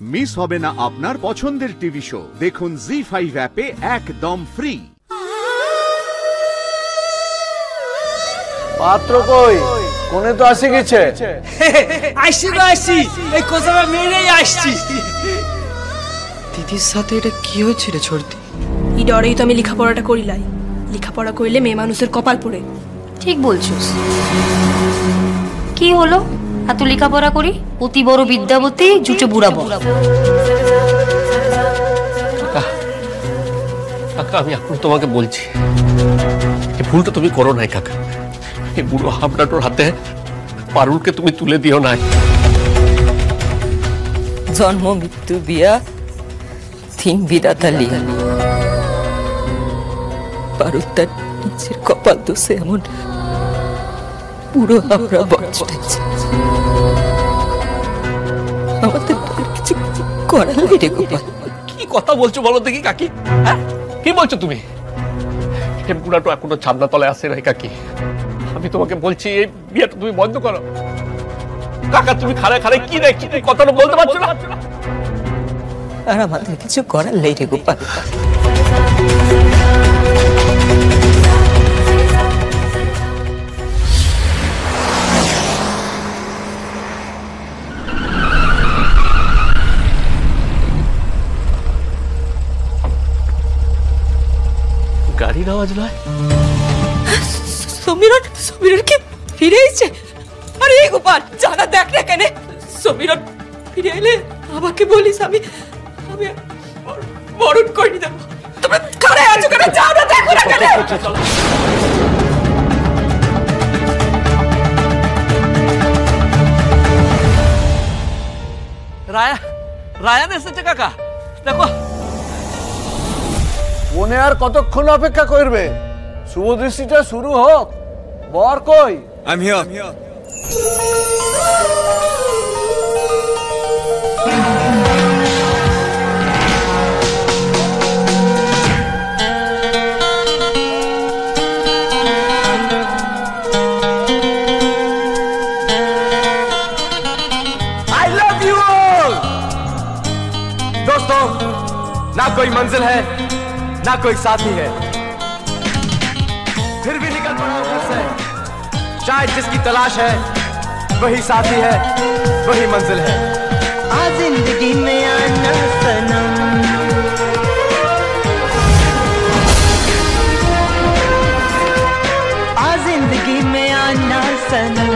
Miss হবে না আপনার পছন্দের টিভি শো। দেখুন জি5 অ্যাপে একদম ফ্রি। পাত্র কই? কোনে তো আসি গেছে। আইসি তো আইসি, এই কোথাও মেরেই আসছি। দিদির সাথে এটা কি হয়েছে রে ছোড়দি? এই ডরেই তো আমি লেখাপড়াটা করিলাই। লেখাপড়া করলে মেয়ে মানুষের কপাল পড়ে। ঠিক বলছিস। কি হলো? এত লেখাপড়া করি, অতি বড় বিদ্যাবতী, জুটে বুড়াবো। কাকা, আমি এখন তোমাকে বলছি, এই ভুলটা তুমি করো নাই কাকা। এই বুড়ো হাবড়াটোর হাতে পারুলকে তুমি তুলে দিও নাই। জন্ম মৃত্যু বিয়া তিন বিধাতা লিয়া, পারুল তার নিজের কপাল দোষে এমন বুড়ো হাবড়া বঞ্চনাইছে। আমাদের কিছু করার নেই রে গোপাল। কি কথা বলছো বলো দেখি কাকি? হ্যাঁ, কি বলছো তুমি? এই বুড়াটো এখনো ছাদনা তলায় আসে নাই কাকি। আমি তোমাকে বলছি এই বিয়েটা তুমি বন্ধ করো। কাকা, তুমি খাড়ে খাড়ে কি দেখছি, তুমি কথাটা বলতে পারছো না? আর আমাদের কিছু করার নেই রে গোপাল। গাড়ির আওয়াজ নয়? সমীরন কি ফিরে এসেছে? আরে গোপাল, জানা দেখ না কেন। সমীরন ফিরে এলে আমাকে বলিস, আমি বরণ করে দেবো। তোমরা খাড়ে আছো কেন? যাও না, দেখো না কেন? রায়ান এসেছে কাকা, দেখো। কোনে আর কতক্ষণ অপেক্ষা করবে? শুভ দৃষ্টিটা শুরু হোক। বর কই? I'm here. I love you all. दोस्तों, ना कोई मंजिल है, ना कोई साथी है, फिर भी निकल पड़ा घर से। शायद जिसकी तलाश है वही साथी है, वही मंजिल है। आ जिंदगी में आना सनम, आ जिंदगी में आना सनम।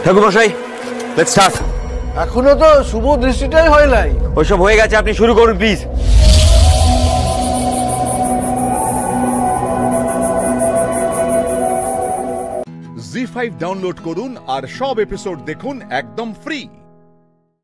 ঠাকুরমশাই, লেটস স্টার্ট। এখনো তো শুভ দৃষ্টিটাই হয় নাই। ওইসব হয়ে গেছে, আপনি শুরু করুন প্লিজ। জি5 ডাউনলোড করুন আর সব এপিসোড দেখুন একদম ফ্রি।